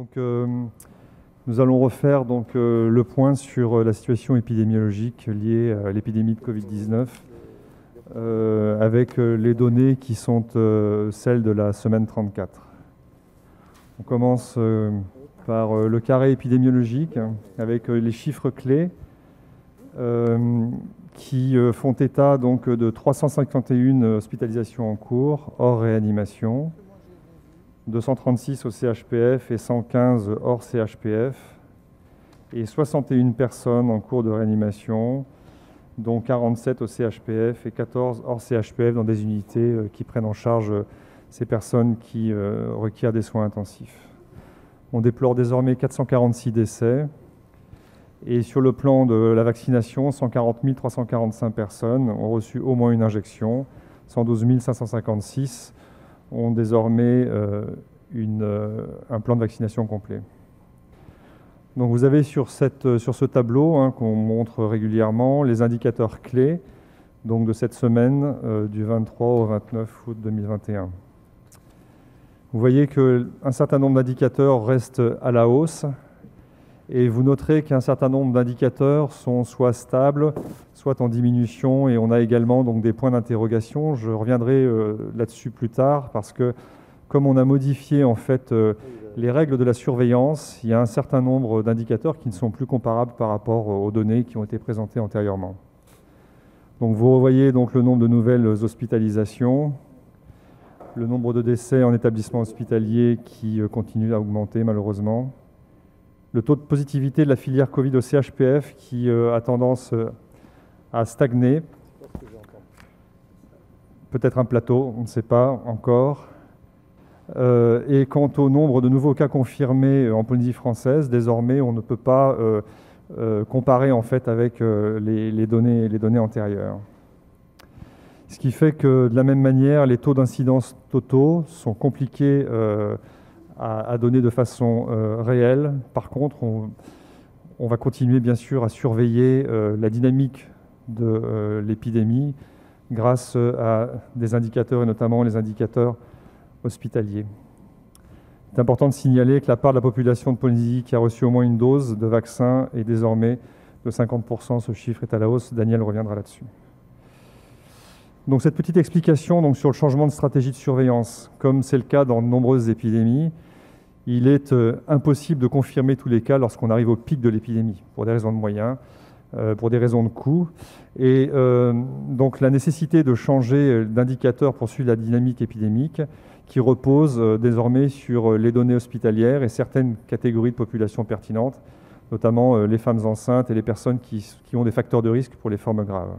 Donc, nous allons refaire le point sur la situation épidémiologique liée à l'épidémie de Covid-19 avec les données qui sont celles de la semaine 34. On commence par le carré épidémiologique avec les chiffres clés qui font état de 351 hospitalisations en cours hors réanimation, 236 au CHPF et 115 hors CHPF, et 61 personnes en cours de réanimation, dont 47 au CHPF et 14 hors CHPF dans des unités qui prennent en charge ces personnes qui requièrent des soins intensifs. On déplore désormais 446 décès. Et sur le plan de la vaccination, 140 345 personnes ont reçu au moins une injection, 112 556 ont désormais un plan de vaccination complet. Donc vous avez sur ce tableau qu'on montre régulièrement les indicateurs clés de cette semaine du 23 au 29 août 2021. Vous voyez qu'un certain nombre d'indicateurs restent à la hausse et vous noterez qu'un certain nombre d'indicateurs sont soit stables, soit en diminution, et on a également des points d'interrogation. Je reviendrai là-dessus plus tard parce que comme on a modifié en fait les règles de la surveillance, il y a un certain nombre d'indicateurs qui ne sont plus comparables par rapport aux données qui ont été présentées antérieurement. Donc vous revoyez le nombre de nouvelles hospitalisations, le nombre de décès en établissement hospitalier qui continue à augmenter malheureusement, le taux de positivité de la filière Covid au CHPF qui a tendance à stagner, peut-être un plateau, on ne sait pas encore. Et quant au nombre de nouveaux cas confirmés en Polynésie française, désormais on ne peut pas comparer en fait avec les données antérieures. Ce qui fait que de la même manière, les taux d'incidence totaux sont compliqués à donner de façon réelle. Par contre, on va continuer bien sûr à surveiller la dynamique de l'épidémie grâce à des indicateurs et notamment les indicateurs hospitaliers. C'est important de signaler que la part de la population de Polynésie qui a reçu au moins une dose de vaccin est désormais de 50%. Ce chiffre est à la hausse. Daniel reviendra là-dessus. Donc cette petite explication sur le changement de stratégie de surveillance, comme c'est le cas dans de nombreuses épidémies, il est impossible de confirmer tous les cas lorsqu'on arrive au pic de l'épidémie, pour des raisons de moyens, pour des raisons de coûts. Et donc la nécessité de changer d'indicateur pour suivre la dynamique épidémique qui repose désormais sur les données hospitalières et certaines catégories de population pertinentes, notamment les femmes enceintes et les personnes qui ont des facteurs de risque pour les formes graves.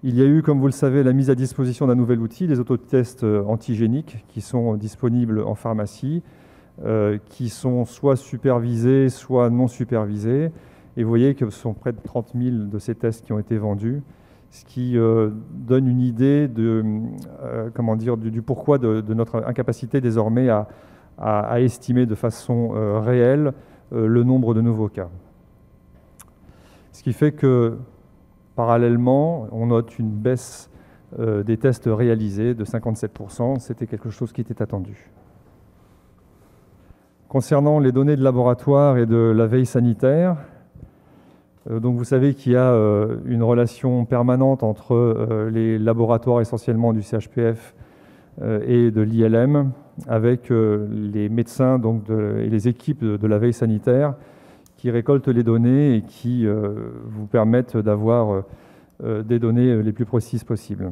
Il y a eu, comme vous le savez, la mise à disposition d'un nouvel outil, les autotests antigéniques, qui sont disponibles en pharmacie, qui sont soit supervisés, soit non supervisés. Et vous voyez que ce sont près de 30 000 de ces tests qui ont été vendus, ce qui donne une idée du pourquoi de notre incapacité désormais à estimer de façon réelle le nombre de nouveaux cas. Ce qui fait que parallèlement, on note une baisse des tests réalisés de 57%. C'était quelque chose qui était attendu. Concernant les données de laboratoire et de la veille sanitaire, donc vous savez qu'il y a une relation permanente entre les laboratoires essentiellement du CHPF et de l'ILM avec les médecins et les équipes de la veille sanitaire qui récoltent les données et qui vous permettent d'avoir des données les plus précises possibles.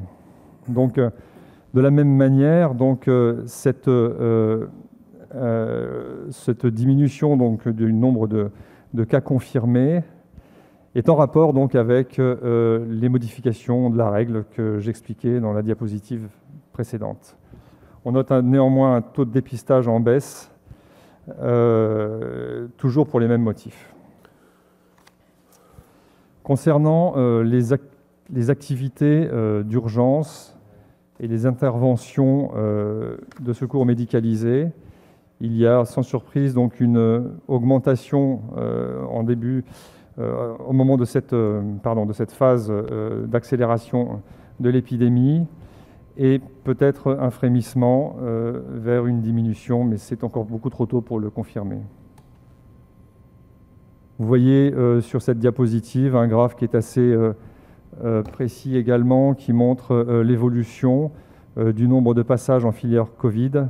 Donc, de la même manière, cette diminution du nombre de cas confirmés est en rapport avec les modifications de la règle que j'expliquais dans la diapositive précédente. On note néanmoins un taux de dépistage en baisse, toujours pour les mêmes motifs. Concernant les activités d'urgence et les interventions de secours médicalisés, il y a sans surprise une augmentation au moment de cette phase d'accélération de l'épidémie et peut-être un frémissement vers une diminution, mais c'est encore beaucoup trop tôt pour le confirmer. Vous voyez sur cette diapositive un graphe qui est assez précis également, qui montre l'évolution du nombre de passages en filière Covid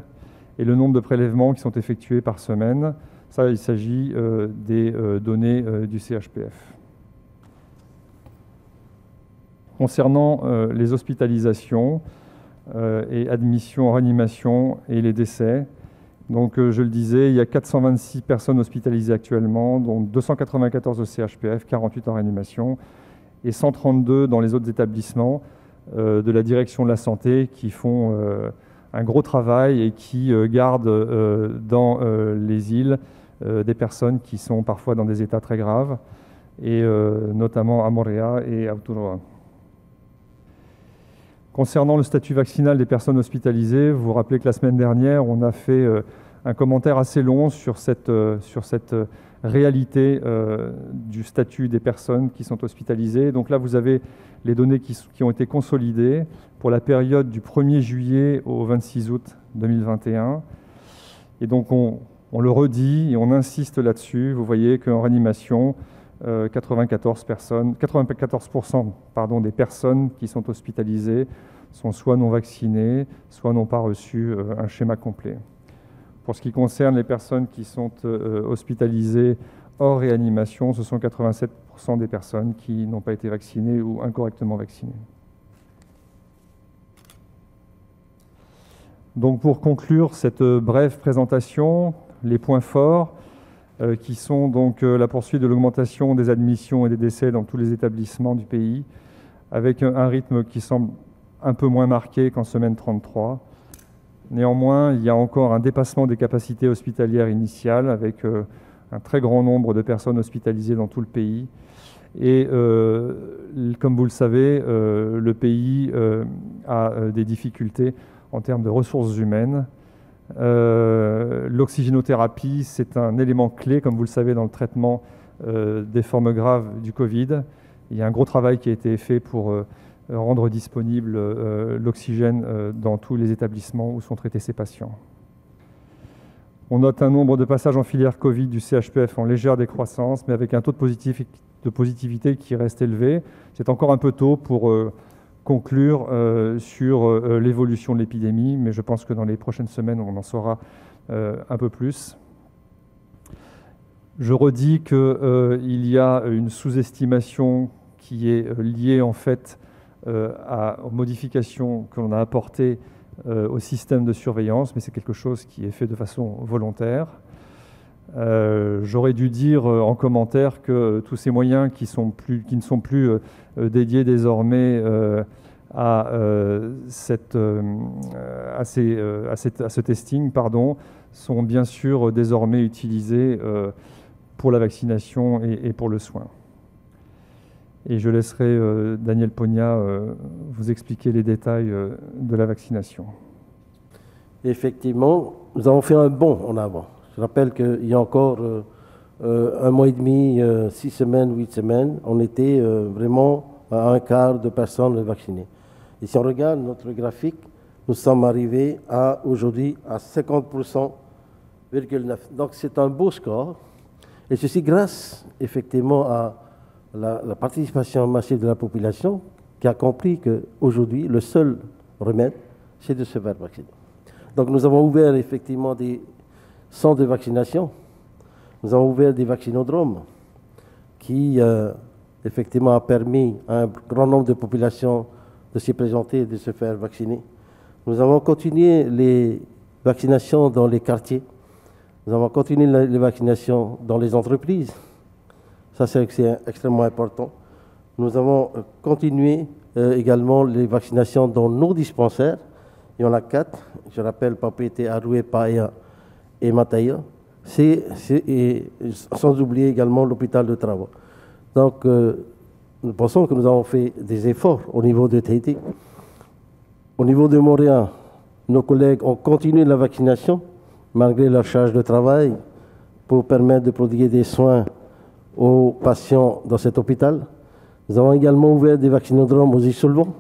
et le nombre de prélèvements qui sont effectués par semaine. Ça, il s'agit des données du CHPF. Concernant les hospitalisations et admissions en réanimation et les décès, donc je le disais, il y a 426 personnes hospitalisées actuellement, dont 294 au CHPF, 48 en réanimation, et 132 dans les autres établissements de la direction de la santé qui font un gros travail et qui gardent dans les îles des personnes qui sont parfois dans des états très graves, et notamment à Moorea et à Aotearoa. Concernant le statut vaccinal des personnes hospitalisées, vous vous rappelez que la semaine dernière, on a fait un commentaire assez long sur cette réalité du statut des personnes qui sont hospitalisées. Donc là, vous avez les données qui ont été consolidées pour la période du 1er juillet au 26 août 2021. Et donc, on le redit et on insiste là-dessus. Vous voyez qu'en réanimation, 94% des personnes qui sont hospitalisées sont soit non vaccinées, soit n'ont pas reçu un schéma complet. Pour ce qui concerne les personnes qui sont hospitalisées hors réanimation, ce sont 87% des personnes qui n'ont pas été vaccinées ou incorrectement vaccinées. Donc pour conclure cette brève présentation, les points forts, qui sont donc la poursuite de l'augmentation des admissions et des décès dans tous les établissements du pays, avec un rythme qui semble un peu moins marqué qu'en semaine 33. Néanmoins, il y a encore un dépassement des capacités hospitalières initiales, avec un très grand nombre de personnes hospitalisées dans tout le pays. Et comme vous le savez, le pays a des difficultés en termes de ressources humaines. L'oxygénothérapie, c'est un élément clé, comme vous le savez, dans le traitement des formes graves du Covid. Il y a un gros travail qui a été fait pour rendre disponible l'oxygène dans tous les établissements où sont traités ces patients. On note un nombre de passages en filière Covid du CHPF en légère décroissance, mais avec un taux de positivité qui reste élevé. C'est encore un peu tôt pour conclure sur l'évolution de l'épidémie, mais je pense que dans les prochaines semaines, on en saura un peu plus. Je redis qu'il y a une sous-estimation qui est liée en fait aux modifications que l'on a apportées au système de surveillance, mais c'est quelque chose qui est fait de façon volontaire. J'aurais dû dire en commentaire que tous ces moyens qui ne sont plus dédiés désormais à ce testing, sont bien sûr désormais utilisés pour la vaccination et pour le soin. Et je laisserai Daniel Pogna vous expliquer les détails de la vaccination. Effectivement, nous avons fait un bond en avant. Je rappelle qu'il y a encore un mois et demi, 6 semaines, 8 semaines, on était vraiment à un quart de personnes vaccinées. Et si on regarde notre graphique, nous sommes arrivés aujourd'hui à 50,9%. Donc c'est un beau score. Et ceci grâce effectivement à la participation massive de la population qui a compris qu'aujourd'hui, le seul remède, c'est de se faire vacciner. Donc nous avons ouvert effectivement des centres de vaccination. Nous avons ouvert des vaccinodromes qui effectivement a permis à un grand nombre de populations de s'y présenter et de se faire vacciner. Nous avons continué les vaccinations dans les quartiers. Nous avons continué les vaccinations dans les entreprises. Ça, c'est extrêmement important. Nous avons continué également les vaccinations dans nos dispensaires. Il y en a 4. Je rappelle Papeete, Arue, Paea et Mataia. Et sans oublier également l'hôpital de Trava. Donc, nous pensons que nous avons fait des efforts au niveau de Tahiti. Au niveau de Moorea, nos collègues ont continué la vaccination malgré leur charge de travail pour permettre de prodiguer des soins aux patients dans cet hôpital. Nous avons également ouvert des vaccinodromes aux Isolvents.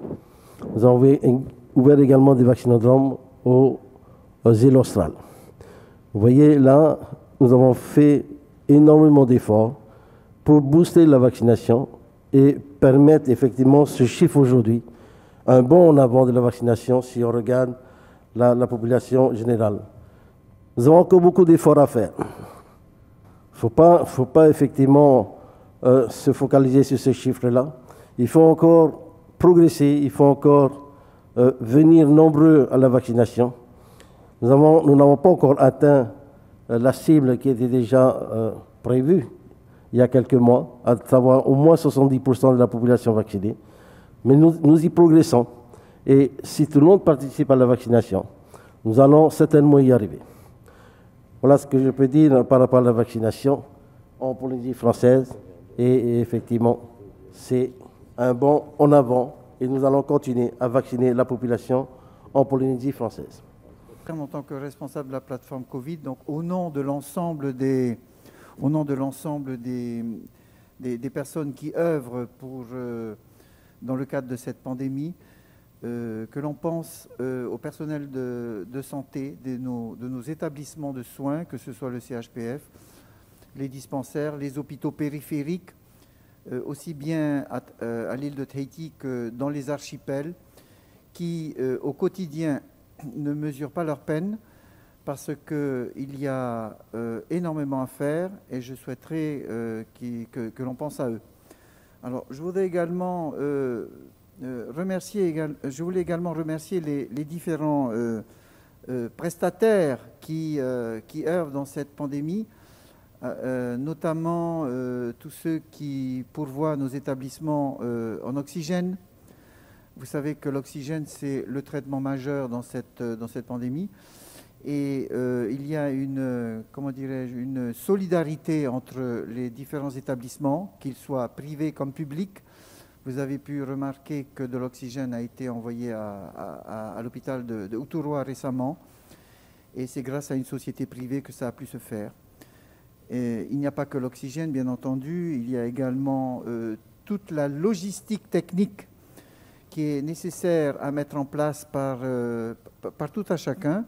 Nous avons ouvert également des vaccinodromes aux îles australes. Vous voyez, là, nous avons fait énormément d'efforts pour booster la vaccination et permettre effectivement ce chiffre aujourd'hui, un bond en avant de la vaccination si on regarde la population générale. Nous avons encore beaucoup d'efforts à faire. Il ne faut pas effectivement se focaliser sur ces chiffres-là. Il faut encore progresser, il faut encore venir nombreux à la vaccination. Nous n'avons pas encore atteint la cible qui était déjà prévue il y a quelques mois, à savoir au moins 70% de la population vaccinée. Mais nous y progressons. Et si tout le monde participe à la vaccination, nous allons certainement y arriver. Voilà ce que je peux dire par rapport à la vaccination en Polynésie française. Et effectivement, c'est un bond en avant et nous allons continuer à vacciner la population en Polynésie française. En tant que responsable de la plateforme Covid, donc au nom de l'ensemble des personnes qui œuvrent dans le cadre de cette pandémie, que l'on pense au personnel de santé de nos établissements de soins, que ce soit le CHPF, les dispensaires, les hôpitaux périphériques, aussi bien à l'île de Tahiti que dans les archipels, qui au quotidien ne mesurent pas leur peine parce qu'il y a énormément à faire et je souhaiterais que l'on pense à eux. Alors, je voudrais également remercier les différents prestataires qui œuvrent dans cette pandémie, notamment tous ceux qui pourvoient nos établissements en oxygène. Vous savez que l'oxygène, c'est le traitement majeur dans cette pandémie. Et il y a une solidarité entre les différents établissements, qu'ils soient privés comme publics. Vous avez pu remarquer que de l'oxygène a été envoyé à l'hôpital de Uturoa récemment. Et c'est grâce à une société privée que ça a pu se faire. Et il n'y a pas que l'oxygène, bien entendu. Il y a également toute la logistique technique qui est nécessaire à mettre en place par tout à chacun,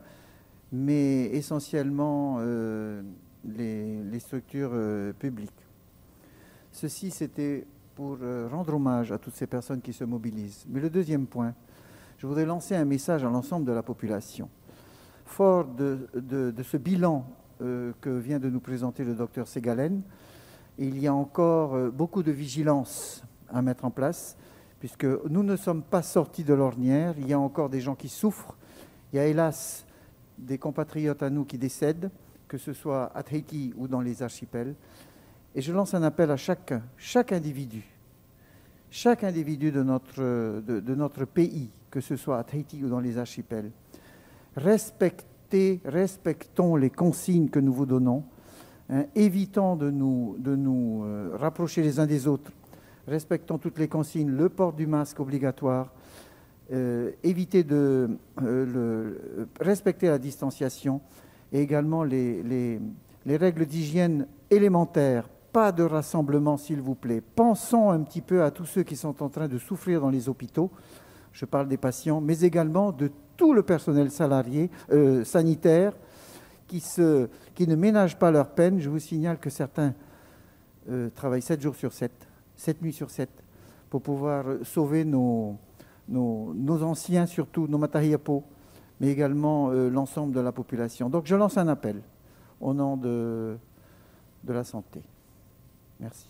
mais essentiellement les structures publiques. Ceci, c'était pour rendre hommage à toutes ces personnes qui se mobilisent. Mais le deuxième point, je voudrais lancer un message à l'ensemble de la population. Fort de ce bilan que vient de nous présenter le docteur Segalen, il y a encore beaucoup de vigilance à mettre en place, puisque nous ne sommes pas sortis de l'ornière. Il y a encore des gens qui souffrent. Il y a hélas des compatriotes à nous qui décèdent, que ce soit à Tahiti ou dans les archipels. Et je lance un appel à chaque individu de notre pays, que ce soit à Tahiti ou dans les archipels. Respectons les consignes que nous vous donnons, évitons de nous rapprocher les uns des autres. Respectons toutes les consignes, le port du masque obligatoire, éviter de respecter la distanciation et également les règles d'hygiène élémentaires. Pas de rassemblement, s'il vous plaît. Pensons un petit peu à tous ceux qui sont en train de souffrir dans les hôpitaux. Je parle des patients, mais également de tout le personnel sanitaire qui ne ménagent pas leur peine. Je vous signale que certains travaillent 7 jours sur 7. 7 nuits sur 7, pour pouvoir sauver nos anciens, surtout nos matahiapo, mais également l'ensemble de la population. Donc je lance un appel au nom de la santé. Merci.